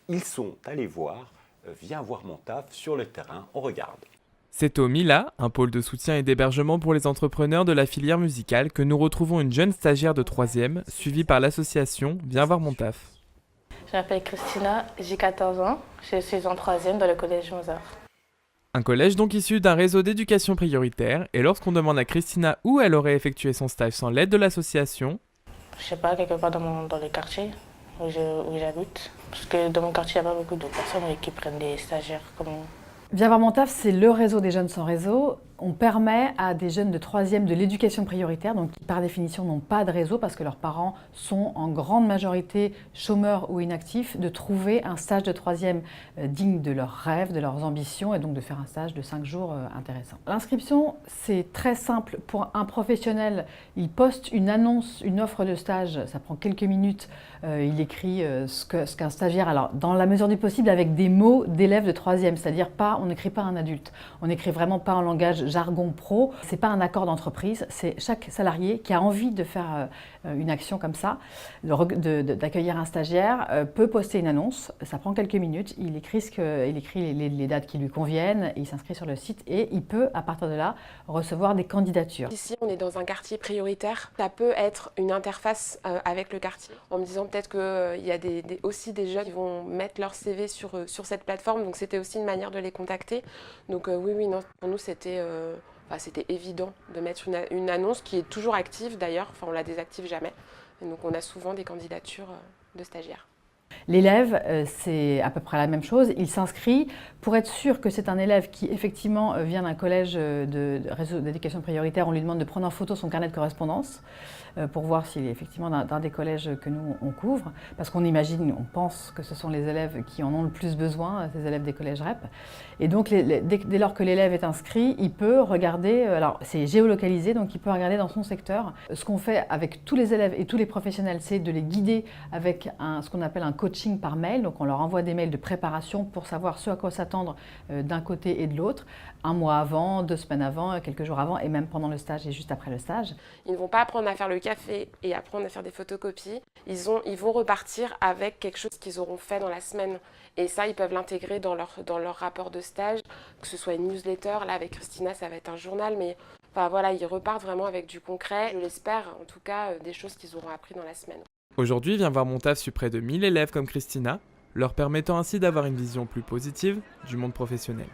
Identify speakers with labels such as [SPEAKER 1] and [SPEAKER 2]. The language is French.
[SPEAKER 1] Ils sont allés voir, viens voir mon taf sur le terrain, on regarde.
[SPEAKER 2] C'est au MILA, un pôle de soutien et d'hébergement pour les entrepreneurs de la filière musicale, que nous retrouvons une jeune stagiaire de 3e, suivie par l'association Viens voir mon taf.
[SPEAKER 3] Je m'appelle Christina, j'ai 14 ans, je suis en 3e dans le collège Mozart.
[SPEAKER 2] Un collège donc issu d'un réseau d'éducation prioritaire, et lorsqu'on demande à Christina où elle aurait effectué son stage sans l'aide de l'association,
[SPEAKER 3] Je sais pas, quelque part dans le quartier où j'habite. Parce que dans mon quartier, il n'y a pas beaucoup de personnes qui prennent des stagiaires comme nous.
[SPEAKER 4] Viens voir mon taf, c'est le réseau des jeunes sans réseau. On permet à des jeunes de 3e de l'éducation prioritaire, donc qui par définition n'ont pas de réseau parce que leurs parents sont en grande majorité chômeurs ou inactifs, de trouver un stage de 3e digne de leurs rêves, de leurs ambitions et donc de faire un stage de 5 jours intéressant. L'inscription, c'est très simple. Pour un professionnel, il poste une annonce, une offre de stage, ça prend quelques minutes, il écrit ce qu'un stagiaire, alors dans la mesure du possible avec des mots d'élèves de 3e, c'est-à-dire on n'écrit pas un adulte, on n'écrit vraiment pas en langage jargon pro, c'est pas un accord d'entreprise, c'est chaque salarié qui a envie de faire une action comme ça, d'accueillir un stagiaire, peut poster une annonce, ça prend quelques minutes, il écrit les dates qui lui conviennent, il s'inscrit sur le site et il peut à partir de là recevoir des candidatures.
[SPEAKER 5] Ici, on est dans un quartier prioritaire, ça peut être une interface avec le quartier, en me disant peut-être qu'il y a aussi des jeunes qui vont mettre leur CV sur cette plateforme, donc c'était aussi une manière de les contacter. Donc oui, non, pour nous c'était évident de mettre une annonce qui est toujours active d'ailleurs, enfin on la désactive jamais. Et donc on a souvent des candidatures de stagiaires.
[SPEAKER 4] L'élève, c'est à peu près la même chose. Il s'inscrit pour être sûr que c'est un élève qui effectivement vient d'un collège de réseau d'éducation prioritaire. On lui demande de prendre en photo son carnet de correspondance pour voir s'il est effectivement d'un des collèges que nous on couvre. Parce qu'on imagine, on pense que ce sont les élèves qui en ont le plus besoin, ces élèves des collèges REP. Et donc dès lors que l'élève est inscrit, il peut regarder, alors c'est géolocalisé, donc il peut regarder dans son secteur. Ce qu'on fait avec tous les élèves et tous les professionnels, c'est de les guider avec ce qu'on appelle un coaching par mail. Donc on leur envoie des mails de préparation pour savoir ce à quoi s'attendre d'un côté et de l'autre, un mois avant, 2 semaines avant, quelques jours avant et même pendant le stage et juste après le stage.
[SPEAKER 5] Ils ne vont pas apprendre à faire le café et apprendre à faire des photocopies. Ils vont repartir avec quelque chose qu'ils auront fait dans la semaine. Et ça, ils peuvent l'intégrer dans leur rapport de stage, que ce soit une newsletter. Là, avec Christina, ça va être un journal, mais enfin, voilà, ils repartent vraiment avec du concret. Je l'espère, en tout cas, des choses qu'ils auront appris dans la semaine.
[SPEAKER 2] Aujourd'hui, Viens voir mon taf suit près de 1000 élèves comme Christina, leur permettant ainsi d'avoir une vision plus positive du monde professionnel.